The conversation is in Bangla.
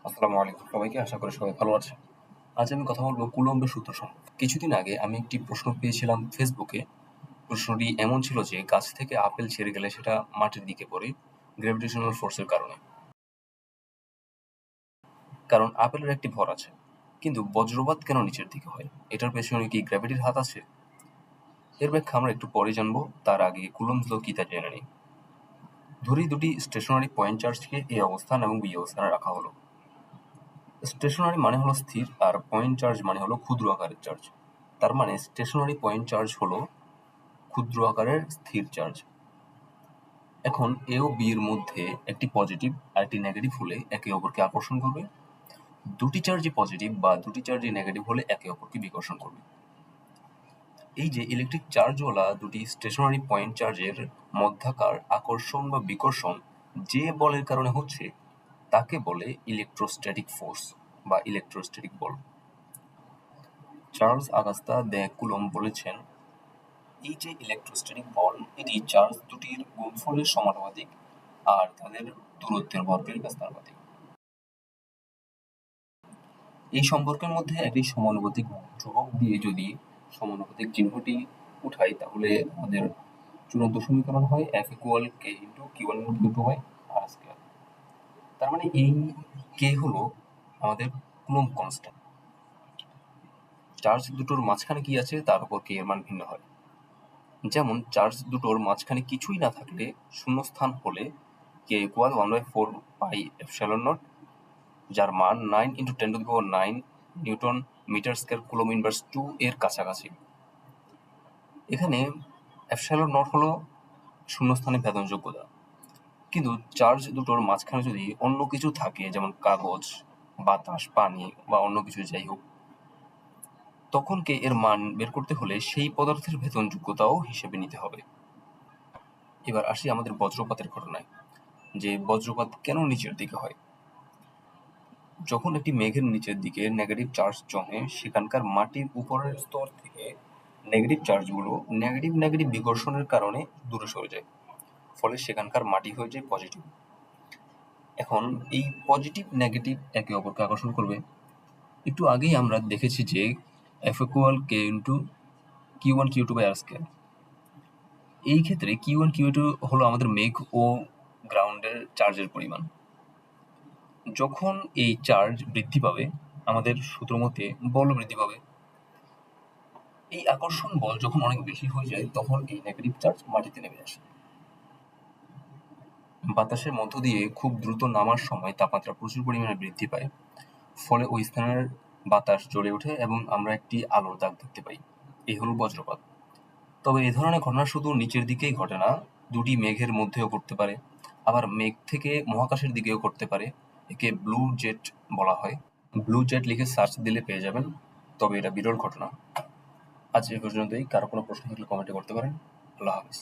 আসসালামু আলাইকুম সবাইকে, আশা করি সবাই ভালো আছেন। আজ আমি কথা বলবো কুলম্বের সূত্র সম্পর্কে। কিছুদিন আগে আমি একটি প্রশ্ন পেয়েছিলাম ফেসবুকে। প্রশ্নটি এমন ছিল যে গাছ থেকে আপেল ছিঁড়ে গেলে সেটা মাটির দিকে পড়ে গ্র্যাভিটেশনাল ফোর্সের কারণে। কারণ আপেলের একটি ভর আছে, কিন্তু বজ্রপাত কেন নিচের দিকে হয়? এটার পেছনে কি গ্র্যাভিটির হাত আছে? এর ব্যাখ্যা আমরা একটু পরে জানবো। তার আগে কুলম্বস ল কি তা জেনে নিই। ধরি দুটি স্টেশনারি পয়েন্ট চার্জকে এ অবস্থান এবং বি অবস্থানে রাখা হলো। স্টেশনারি মানে হলো স্থির, আর পয়েন্ট চার্জ মানে হলো ক্ষুদ্র আকারের চার্জ। তার মানে স্টেশনারি পয়েন্ট চার্জ হলো ক্ষুদ্র আকারের স্থির চার্জ। এখন এ ও বি এর মধ্যে একটি পজিটিভ আর একটি নেগেটিভ হলে একে অপরকে আকর্ষণ করবে। দুটি চার্জই পজিটিভ বা দুটি চার্জই নেগেটিভ হলে একে অপরকে বিকর্ষণ করবে। এই যে ইলেকট্রিক চার্জওয়ালা দুটি স্টেশনারি পয়েন্ট চার্জের মধ্যাকার আকর্ষণ বা বিকর্ষণ যে বলের কারণে হচ্ছে তাকে বলে ইলেকট্রোস্ট্যাটিক ফোর্স বা ইলেকট্রোস্ট্যাটিক বল। চার্লস আগাস্তা দ্য কুলম্ব বলেছেন, এই যে ইলেকট্রোস্ট্যাটিক বল এটি চার্জ দুটির গুণফলের সমানুপাতিক আর তাদের দূরত্বের বর্গের ব্যস্তানুপাতিক। এই সম্পর্কের মধ্যে একটি সমানুপাতিক ধ্রুবক দিয়ে যদি সমানুপাতিক চিহ্নটি উঠাই তাহলে আমাদের চূড়ান্ত সমীকরণ হয় F equal K into Q1 Q2 by R square. তার মানে এই K হলো আমাদের কুলম্ব কনস্ট্যান্ট। চার্জ দুটোর মাঝখানে কি আছে তার উপর K এর মান ভিন্ন হয়। যেমন চার্জ দুটোর মাঝখানে কিছুই না থাকলে শূন্যস্থান হলে K equal 1/4 pi epsilon naught, যার মান 9 × 10⁹ newton metre square coulomb inverse 2 এর কাছাকাছি। এখানে এপসাইলন নট হলো শূন্যস্থানে ভেদনযোগ্যতা। কিন্তু চার্জ দুটোর মাঝখানে যদি অন্য কিছু থাকে, যেমন কাগজ, বাতাস, পানি বা অন্য কিছু যাই হোক, তখন K এর মান বের করতে হলে সেই পদার্থের ভেদনযোগ্যতাও হিসেবে নিতে হবে। এবার আসি আমাদের বজ্রপাতের ঘটনায়, যে বজ্রপাত কেন নিচের দিকে হয়। যখন একটি মেঘের নিচের দিকে নেগেটিভ চার্জ জমে, সেখানকার মাটির উপরের স্তর থেকে নেগেটিভ চার্জগুলো নেগেটিভ বিকর্ষণের কারণে দূরে সরে যায়, ফলে সেখানকার মাটি হয়ে যায় পজিটিভ। এখন এই পজিটিভ নেগেটিভ একে অপরকে আকর্ষণ করবে। একটু আগেই আমরা দেখেছি যে F equal K into Q1 Q2 by R square. এই ক্ষেত্রে Q1 Q2 হলো আমাদের মেঘ ও গ্রাউন্ডের চার্জের পরিমাণ। যখন এই চার্জ বৃদ্ধি পাবে আমাদের সূত্র মতে বল বৃদ্ধি পাবে। এই আকর্ষণ বল যখন অনেক বেশি হয়ে যায় তখন এই নেগেটিভ চার্জ মাটিতে নেমে আসে। বাতাসের মধ্য দিয়ে খুব দ্রুত নামার সময় তাপমাত্রা প্রচুর পরিমাণে বৃদ্ধি পায়, ফলে ওই স্থানের বাতাস জ্বলে ওঠে এবং আমরা একটি আলোর দাগ দেখতে পাই। এই হলো বজ্রপাত। তবে এ ধরনের ঘটনা শুধু নিচের দিকেই ঘটে না, দুটি মেঘের মধ্যেও ঘটতে পারে, আবার মেঘ থেকে মহাকাশের দিকেও ঘটতে পারে। একে ব্লু জেট বলা হয়। ব্লু জেট লিখে সার্চ দিলে পেয়ে যাবেন, তবে এটা বিরল ঘটনা। আজ এ পর্যন্তই। কারো কোনো প্রশ্ন থাকলে কমেন্টে করতে পারেন। আল্লাহ হাফিজ।